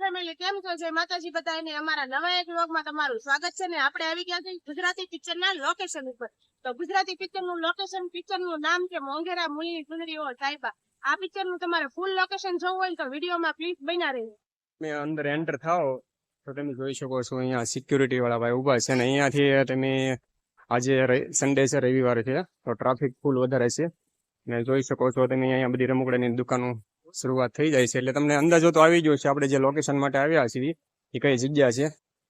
Family કેમ છો? જય માતાજી બધાને અમારા નવા એક વ્લોગમાં તમારું સ્વાગત છે ને આપણે આવી ગયા છે ગુજરાતી પિક્ચરના લોકેશન ઉપર। તો ગુજરાતી પિક્ચરનું લોકેશન પિક્ચરનું નામ છે મોંઘેરા મૂલની સુંદરીઓ સાહિબા। આ પિક્ચરનું તમારે ફૂલ લોકેશન જોવું હોય તો વિડીયોમાં પ્લીઝ બન્યા રહેજો। તમે અંદર એન્ટર થાઓ તો તમે જોઈ શકો છો અહીંયા સિક્યુરિટી વાળા ભાઈ ઊભા છે ને અહીંયાથી તમે આજે સન્ડે છે, રવિવાર છે, તો ટ્રાફિક ફૂલ વધારે છે ને જોઈ શકો છો તમે અહીંયા બધી રમકડાની દુકાનો શરૂઆત થઈ જાય છે એટલે તમને અંદાજો તો આવી ગયો છે આપણે જે લોકેશન માટે આવ્યા છીએ એ કઈ જગ્યા છે।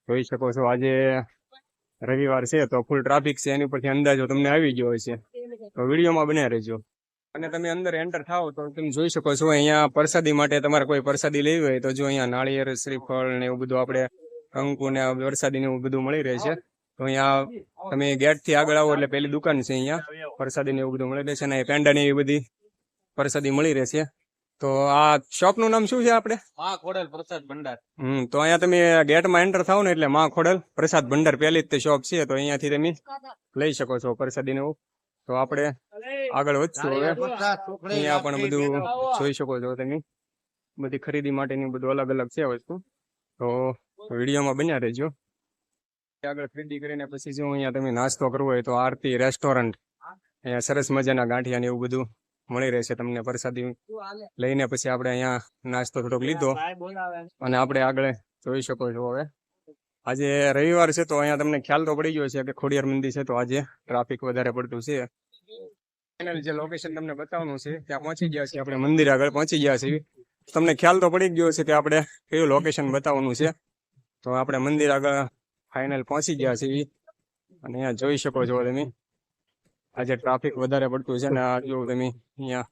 જોઈ શકો છો આજે રવિવાર છે તો ફૂલ ટ્રાફિક છે, એની ઉપરથી અંદાજો તમને આવી ગયો છે, તો વિડીયોમાં બન્યા રહેજો। અને તમે અંદર એન્ટર થાઓ તો તમે જોઈ શકો છો અહીંયા પ્રસાદી માટે તમારે કોઈ પ્રસાદી લેવી હોય તો જો અહીંયા નાળિયેર, શ્રીફળ ને એવું બધું આપણે કંકુ ને પ્રસાદી ને એવું બધું મળી રહે છે। તો અહીંયા તમે ગેટ થી આગળ આવો એટલે પેલી દુકાન છે, અહીંયા પ્રસાદી ને એવું બધું મળી રહેશે ને પેંડા ને એવી બધી પ્રસાદી મળી રહેશે। તો આ શોપ નું નામ શું છે આપણે? માં ખોડલ પ્રસાદ ભંડાર। તો અહીંયા તમે ગેટમાં એન્ટર થાવ ને એટલે માં ખોડલ પ્રસાદ ભંડાર પહેલી જ તે શોપ છે, તો અહીંયાથી તમે લઈ શકો છો પ્રસાદી ને એવું। તો આપણે આગળ વધશું હવે। અહીંયા પણ બધું જોઈ શકો છો તમે, બધી ખરીદી માટેની બધું અલગ અલગ છે વસ્તુ, તો વિડીયોમાં બન્યા રહેજો। આગળ ખરીદી કરીને પછી જો અહીંયા તમે નાસ્તો કરવો હોય તો આરતી રેસ્ટોરન્ટ, અહીંયા સરસ મજાના ગાંઠિયા ને એવું બધું મળી રહેશે તમને। પ્રસાદી લઈને પછી આપણે અહીંયા નાસ્તો થોડોક લીધો અને આપણે આગળ જોઈ શકો છો હવે આજે રવિવાર છે તો અહીંયા તમને ખ્યાલ તો પડી ગયો છે કે ખોડિયાર મંદિર છે તો આજે ટ્રાફિક વધારે પડતું છે। ફાઇનલ જે લોકેશન તમને બતાવવાનું છે ત્યાં પહોંચી ગયા છે આપણે, મંદિર આગળ પહોંચી ગયા છે। તમને ખ્યાલ તો પડી ગયો છે કે આપણે કયું લોકેશન બતાવવાનું છે, તો આપણે મંદિર આગળ ફાઇનલ પહોંચી ગયા છે અને અહીંયા જોઈ શકો છો તમે આજે ટ્રાફિક વધારે પડતું છે ને આ જો તમે અહીંયા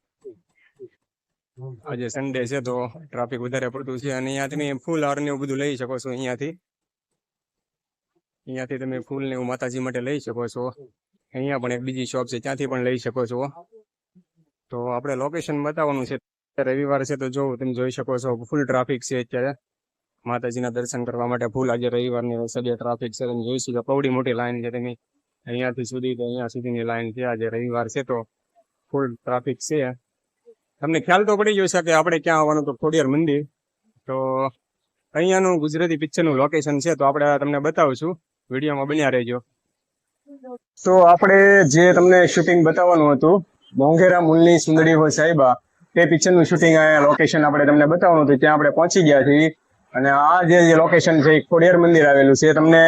આજે સન્ડે છે તો ટ્રાફિક વધારે પડતું છે અને અહીંયા તમે ફૂલ હાર ને એવું બધું લઈ શકો છો। અહીંયાથી તમે ફૂલ ને એવું માતાજી માટે લઈ શકો છો। અહીંયા પણ એક બીજી શોપ છે ત્યાંથી પણ લઈ શકો છો। તો આપણે લોકેશન બતાવવાનું છે, રવિવાર છે તો જો તમે જોઈ શકો છો ફૂલ ટ્રાફિક છે અત્યારે માતાજીના દર્શન કરવા માટે। ફૂલ આજે રવિવારની સડે ટ્રાફિક છે, તમે જોઈ શકો કવડી મોટી લાઈન છે, તમે અહીંયાથી સુધી તો અહીંયા સુધીની લાઈન છે। આજે રવિવાર છે તો ફૂલ ટ્રાફિક છે। તમને ખ્યાલ તો પડી ગયો છે કે આપણે ક્યાં આવવાનું, તો ખોડિયાર મંદિર। તો અહીંયાનું ગુજરાતી પિક્ચરનું લોકેશન છે તો આપણે તમને બતાવશું, વિડીયોમાં બન્યા રહેજો। તો આપણે જે તમને શૂટિંગ બતાવવાનું હતું મોંઘેરા મૂલની સુંદરી હો સાહિબા, તે પિક્ચરનું શૂટિંગ અહીંયા લોકેશન આપણે તમને બતાવવાનું હતું, ત્યાં આપણે પહોંચી ગયા છીએ। અને આ જે લોકેશન છે એ ખોડિયાર મંદિર આવેલું છે, તમને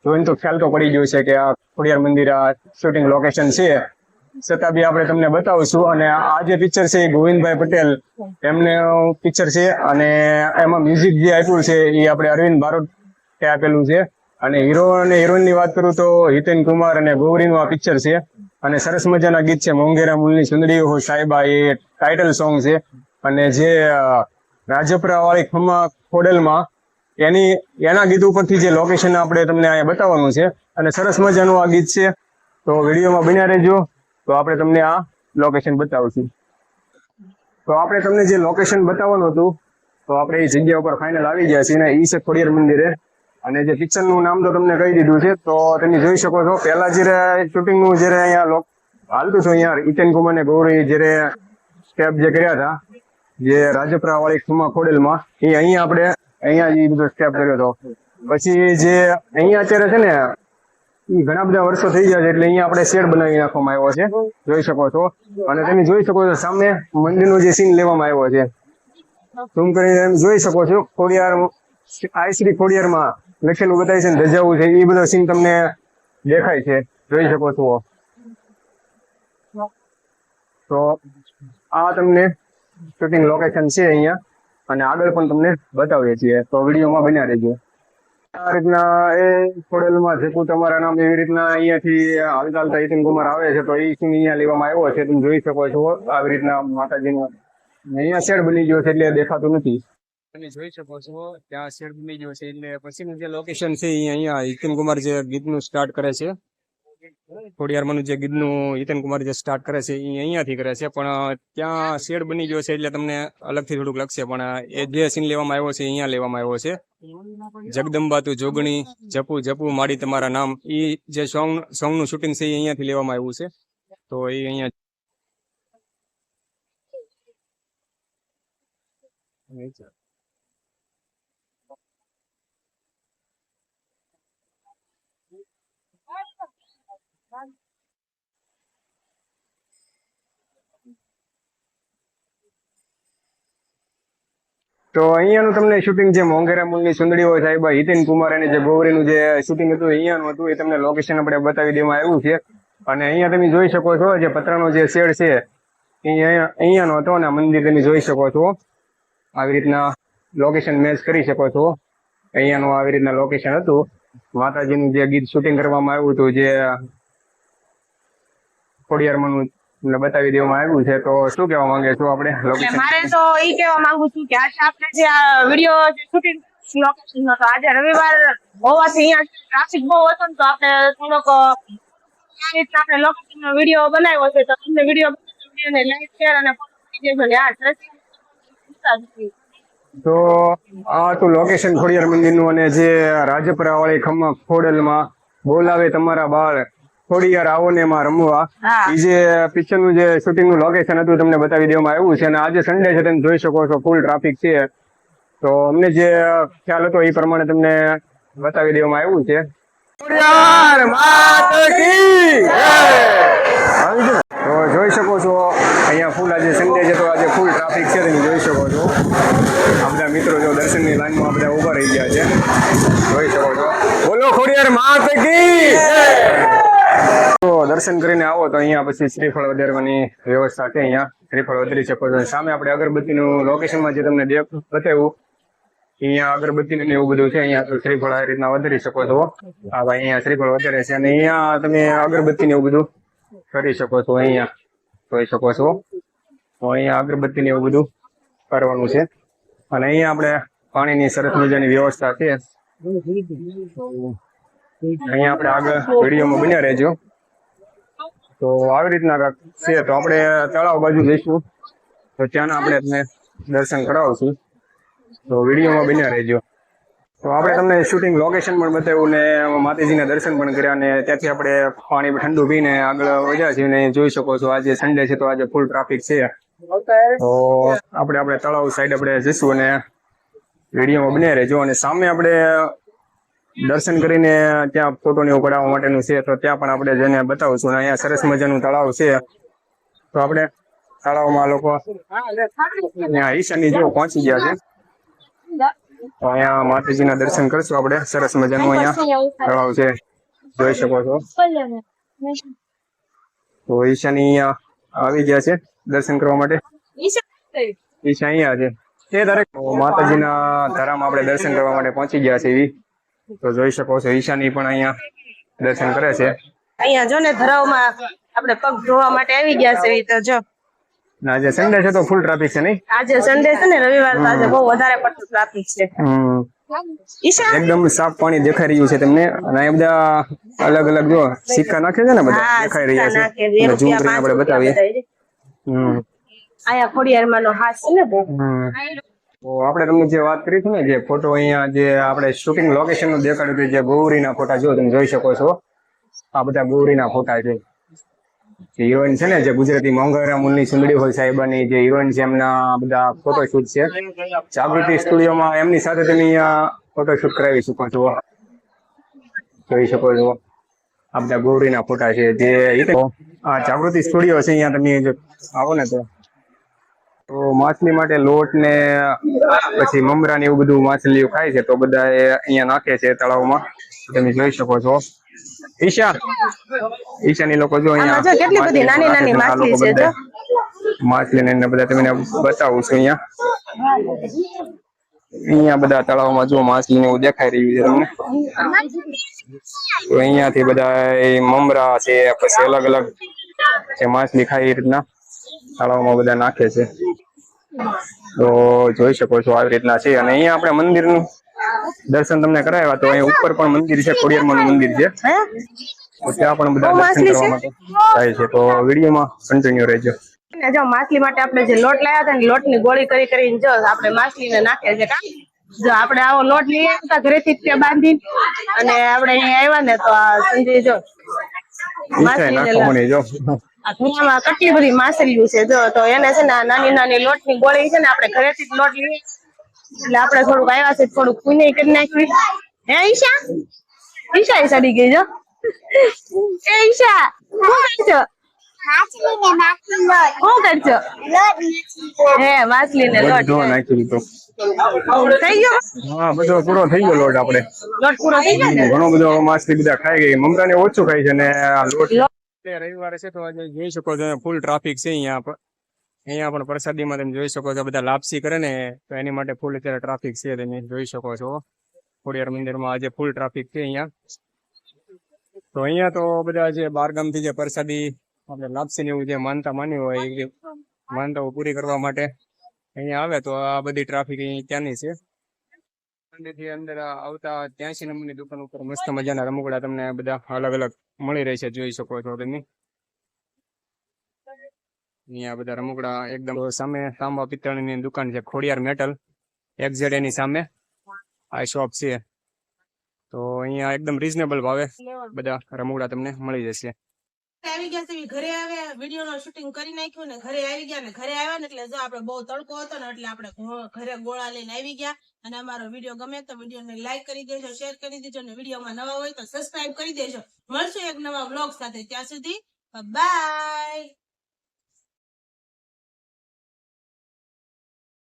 જોઈને તો ખ્યાલ તો પડી ગયો છે કે આ ખોડિયાર મંદિર આ શૂટિંગ લોકેશન છે, છતાં બી આપણે તમને બતાવીશું। અને આ જે પિક્ચર છે એ ગોવિંદભાઈ પટેલ એમને પિક્ચર છે અને એમાં મ્યુઝિક જે આપ્યું છે એ આપણે અરવિંદ બારોટે આપેલું છે। અને હીરો અને હિરોઈન ની વાત કરું તો હિતેન કુમાર અને ગૌરીનું આ પિક્ચર છે અને સરસ મજાના ગીત છે મોંઘેરા મૂલની સુંદરી હો સાહિબા, એ ટાઇટલ સોંગ છે। અને જે રાજપરા વાળી ખમ્મા ખોડલમાં એના ગીત ઉપરથી જે લોકેશન આપણે તમને અહીંયા બતાવવાનું છે અને સરસ મજાનું આ ગીત છે, તો વિડીયોમાં બન્યા રહેજો। તો આપણે તમને આ લોકેશન બતાવશું। તો આપણે તમને જે લોકેશન બતાવવાનું હતું તો આપણે એ જગ્યા ઉપર ફાઇનલ આવી ગયા છીએ ને એ છે ખોડિયાર મંદિરે। અને જે પિક્ચરનું નામ તો તમને કહી દીધું છે, તો તમે જોઈ શકો છો પહેલા જયારે શૂટિંગનું જયારે અહીંયા હાલતું હતું અહીંયા હિતેન કુમાર ને ગૌરી જયારે સ્ટેપ જે કર્યા હતા જે રાજપરા વાળી ખમ્મા ખોડલમાં, એ અહીંયા આપણે અહીંયા જ બધો સ્ટેપ કર્યો હતો। પછી જે અહીંયા અત્યારે છે ને એ ઘણા બધા વર્ષો થઈ ગયા છે એટલે અહીંયા આપણે શેડ બનાવી નાખવામાં આવ્યો છે, જોઈ શકો છો। અને તમે જોઈ શકો છો સામે મંદિરનો જે સીન લેવામાં આવ્યો છે, ઝૂમ કરીને જોઈ શકો છો ખોડિયાર આઈ શ્રી ખોડિયારમાં લખેલું બતાવી છે ને ધજાવું છે, એ બધો સીન તમને દેખાય છે, જોઈ શકો છો। તો આ તમને શૂટિંગ લોકેશન છે અહીંયા અને આગળ પણ તમને બતાવીએ છીએ, તો વિડીયોમાં બન્યા રહેજો। આ રીતના એ ખોડલમાં જેકું તમારા નામ એવી રીતના અહીંયાથી હાલતા હાલતા હિતેન કુમાર આવે છે તો એ સીન અહીંયા લેવામાં આવ્યો છે, તમે જોઈ શકો છો। આવી રીતના માતાજીનો અહીંયા શેડ બની ગયો છે એટલે દેખાતું નથી, તમે જોઈ શકો છો ત્યાં શેડ બની ગયો છે એટલે પછીનું જે લોકેશન છે એ અહીંયા હિતેન કુમાર જે ગીતનું સ્ટાર્ટ કરે છે, ખોડિયારમાંનું જે ગીતનું હિતેન કુમાર જે સ્ટાર્ટ કરે છે એ અહીંયાથી કરે છે, પણ ત્યાં શેડ બની ગયો છે એટલે તમને અલગથી થોડુંક લાગશે, પણ એ જે સીન લેવામાં આવ્યો છે અહીંયા લેવામાં આવ્યો છે। જગદંબા તું જોગણી જપુ જપુ માડી તમારા નામ, એ જે સોંગનું શૂટિંગ છે એ અહીંયાથી લેવામાં આવ્યું છે, તો એ અહીંયા તો અહીંયાનું તમને શૂટિંગ છે મોંઘેરા મૂળની સુંદરીઓ સાહેબ હિતેન કુમાર અને જે ગૌરીનું જે શૂટિંગ હતું અહીંયાનું હતું એ તમને લોકેશન આપણે બતાવી દેવામાં આવ્યું છે. અને અહીંયા તમે જોઈ શકો છો જે પતરાનો જે શેડ છે અહીંયાનો હતો અને મંદિર તમે જોઈ શકો છો. આવી રીતના લોકેશન મેચ કરી શકો છો. અહીંયાનું આવી રીતના લોકેશન હતું. માતાજીનું જે ગીત શૂટિંગ કરવામાં આવ્યું હતું જે ખોડિયારમાંનું તમને બતાવી દેવામાં આવ્યું છે. તો શું કહેવા માંગે છો આપણે લોકેશન? મારે તો એ કહેવા માંગુ છું કે આજે આપણે જે આ વિડીયો શૂટિંગ લોકેશન હતો આજે રવિવાર હોવાથી અહીંયા ટ્રાફિક બહુ હતો ને તો આપણે થોડોક આ રીતના આપણે લોકેશન નો વિડીયો બનાવ્યો છે. તો તમને વિડીયો ને લાઈક શેર અને ફોલો કરી દેજો યાર. તો આ તો લોકેશન ખોડિયાર મંદિરનું અને જે રાજપરા વાળી ખમ્મા ખોડલમાં બોલાવે તમારા બાળ ખોડિયાર આવો ને એમાં રમવા એ જે પિક્ચર નું જે શૂટિંગ નું લોકેશન હતું તમને બતાવી દેવામાં આવ્યું છે. અને આજે સન્ડે છે તમે જોઈ શકો છો ફૂલ ટ્રાફિક છે. તો અમને જે ખ્યાલ હતો એ પ્રમાણે તમને બતાવી દેવામાં આવ્યું છે. ખોડિયાર માત કી જય! તો જોઈ શકો છો અહીંયા ફૂલ આજે સન્ડે છે તો આજે ફૂલ ટ્રાફિક છે તમે જોઈ શકો છો. આ બધા મિત્રો જો દર્શનની લાઈનમાં બધા ઉભા રહી ગયા છે જોઈ શકો છો. બોલો ખોડિયાર માત કી જય! તો દર્શન કરીને આવો તો અહીંયા પછી શ્રીફળ વધારવાની વ્યવસ્થા છે. અહીંયા શ્રીફળ વધારી શકો છો. સામે આપણે અગરબત્તીનું લોકેશનમાં જે તમને બતાવ્યું અહીંયા અગરબત્તી ને એવું બધું છે. અહીંયા શ્રીફળ આ રીતના વધારી શકો છો. હા ભાઈ અહીંયા શ્રીફળ વધારે છે અને અહીંયા તમે અગરબત્તી ને એવું બધું કરી શકો છો. અહીંયા જોઈ શકો છો. તો અહીંયા અગરબત્તી ને એવું બધું કરવાનું છે. અને અહીંયા આપણે પાણીની સરસ મજાની વ્યવસ્થા છે. અહીંયા આપણે આગળ વિડીયોમાં બન્યા રહેજો. તો આવી રીતના છે. તો આપણે તળાવ બાજુ જઈશું તો ત્યાંના આપણે તમને દર્શન કરાવશું. તો વિડીયોમાં બન્યા રહેજો. તો આપણે તમને શૂટિંગ લોકેશન પણ બતાવ્યું ને માતાજીના દર્શન પણ કર્યા ને ત્યાંથી આપણે પાણી ઠંડુ પીને આગળ વધ્યા છીએ ને જોઈ શકો છો આજે સન્ડે છે તો આજે ફૂલ ટ્રાફિક છે. તો આપણે તળાવ સાઈડ આપણે જઈશું અને વિડીયોમાં બન્યા રહેજો. અને સામે આપણે દર્શન કરીને ત્યાં ફોટો ને એવું પડાવવા માટેનું છે તો ત્યાં પણ આપણે જઈને બતાવશું. અને અહીંયા સરસ મજાનું તળાવ છે. તો આપણે તળાવમાં લોકો અહીંયા ઈશાની જો પહોંચી ગયા છે. તો અહીંયા માતાજીના દર્શન કરશું આપણે. સરસ મજાનું અહીંયા તળાવ છે જોઈ શકો છો. તો ઈશાની અહીંયા આવી ગયા છે દર્શન કરવા માટે. ઈશા અહીંયા છે એ દરેક માતાજીના ધારામાં આપણે દર્શન કરવા માટે પહોંચી ગયા છે એવી. તો જોઈ શકો છો ઈશાની પણ અહીંયા દર્શન કરે છે. અહીંયા જો ને ધરાવમાં આપણે પગ ધોવા માટે આવી ગયા છે. તો જો આજે સન્ડે છે તો ફૂલ ટ્રાફિક છે નહીં? આજે સન્ડે છે ને રવિવાર તો આજે બહુ વધારે પડતું ટ્રાફિક છે. એકદમ સાફ પાણી દેખાઈ રહ્યું છે તમને. અને આ બધા અલગ અલગ જો સિક્કા નાખે છે ને બધા દેખાઈ રહ્યા છે. ઝૂમ કરીને આપણે બતાવીએ. આયા ખોડિયારમાં નો હાથ છે ને બહુ. તો આપણે તમને જે વાત કરી હતી ને જે ફોટો અહીંયા જે આપણે શૂટિંગ લોકેશન નું દેખાડ્યું હતું જે ગૌરીના ફોટા જો તમે જોઈ શકો છો. આ બધા ગૌરીના ફોટા છે. હિરોઈન છે ને જે ગુજરાતી મોંઘેરા મૂળની સુંદરી હોય સાહેબાની જે હિરોઈન છે એમના બધા ફોટોશૂટ છે. જાગૃતિ સ્ટુડિયોમાં એમની સાથે તમે અહીંયા ફોટોશૂટ કરાવી શકો છો જોઈ શકો છો. આ બધા ગૌરીના ફોટા છે જે આ જાગૃતિ સ્ટુડિયો છે. અહીંયા તમે આવો ને તો માછલી માટે લોટ ને પછી મમરા ને એવું બધું માછલીઓ ખાય છે તો બધા અહીંયા નાખે છે તળાવમાં તમે જોઈ શકો છો. ઈશાની લોકો જો અહીંયા કેટલી બધી નાની નાની માછલી છે જો માછલી ને બધા તમને બતાવું છું. અહીંયા બધા તળાવમાં જો માછલી ને એવું દેખાઈ રહ્યું છે તમને. તો અહીંયાથી બધા મમરા છે પછી અલગ અલગ જે માછલી ખાય એ રીતના તળાવમાં બધા નાખે છે. તો જોઈ શકો છો આવી રીતના છે. અને અહીંયા આપણે મંદિરનું દર્શન તમને કરાવ્યા. તો અહીંયા ઉપર પણ મંદિર છે ખોડિયારમાંનું મંદિર છે તો ત્યાં પણ બધા દર્શન કરવા માટે થાય છે. તો વિડીયોમાં કન્ટિન્યુ રહેજો. જો માછલી માટે આપણે જે લોટ લાવ્યા હતા ને લોટ ની ગોળી કરીને જો આપણે માછલી ને નાખે છે. જો આપણે આવો લોટ લઈ આવ્યા ઘરેથી ત્યાં બાંધી અને આપણે અહીંયા આવ્યા ને તો આ સંજય જો માછલી ઘરમાં કેટલી બધી માછલીઓ છે જો. તો એને છે ને નાની નાની લોટ ની ગોળી છે ને આપણે ઘરેથી લોટ લઈએ એટલે આપણે થોડુંક આવ્યા છે થોડુંક પુણ્ય કરી નાખ્યું. હે ઈશા ઈશા સડી ગઈ જો ઈશા શું કરશો શું કરશો હે માછલીને લોટ બધો નાખી દીધો. થઈ ગયો હા બધો પૂરો થઈ ગયો લોટ આપણે. લોટ પૂરો થઈ ગયો ને ઘણો બધો માછલી બધા ખાઈ ગઈ. મમરાને ઓછું ખાય છે ને આ લોટ રવિવારે છે તો આજે જોઈ શકો છો ફૂલ ટ્રાફિક છે અહીંયા પર. અહીંયા પણ પ્રસાદીમાં તમે જોઈ શકો છો બધા લાપસી કરે ને તો એની માટે ફૂલ અત્યારે ટ્રાફિક છે તમે જોઈ શકો છો. ખોડિયાર મંદિરમાં આજે ફૂલ ટ્રાફિક છે અહીંયા. તો અહીંયા તો બધા જે બહારગામથી જે પ્રસાદી આપણે લાપસી ને એવું જે માનતા માની હોય એ માનતાઓ પૂરી કરવા માટે અહીંયા આવે તો આ બધી ટ્રાફિક અહીં ત્યાંની છે. મંદિરથી અંદર આવતા 83 નંબરની દુકાન ઉપર મસ્ત મજાના રમકડા તમને બધા અલગ અલગ મળી રહે છે જોઈ શકો છો તમે. અહીંયા બધા રમકડા એકદમ સામે તાંબા પિત્તળની દુકાન છે ખોડિયાર મેટલ XZ એની સામે આ શોપ છે. તો અહીંયા એકદમ રીઝનેબલ ભાવે બધા રમકડા તમને મળી જશે. આવી ગયા છે ઘરે આવ્યા વિડીયો નો શૂટિંગ કરી નાખ્યું ને ઘરે આવી ગયા ને ઘરે આવ્યા ને એટલે જો આપણે બહુ તડકો હતો ને એટલે આપણે ઘરે ગોળા લઈને આવી ગયા. અને અમારો વિડીયો ગમે તો વિડીયોને લાઈક કરી દેજો, શેર કરી દેજો અને વિડીયોમાં નવા હોય તો સબસ્ક્રાઇબ કરી દેજો. મળશું એક નવા વ્લોગ સાથે. ત્યાં સુધી બાય.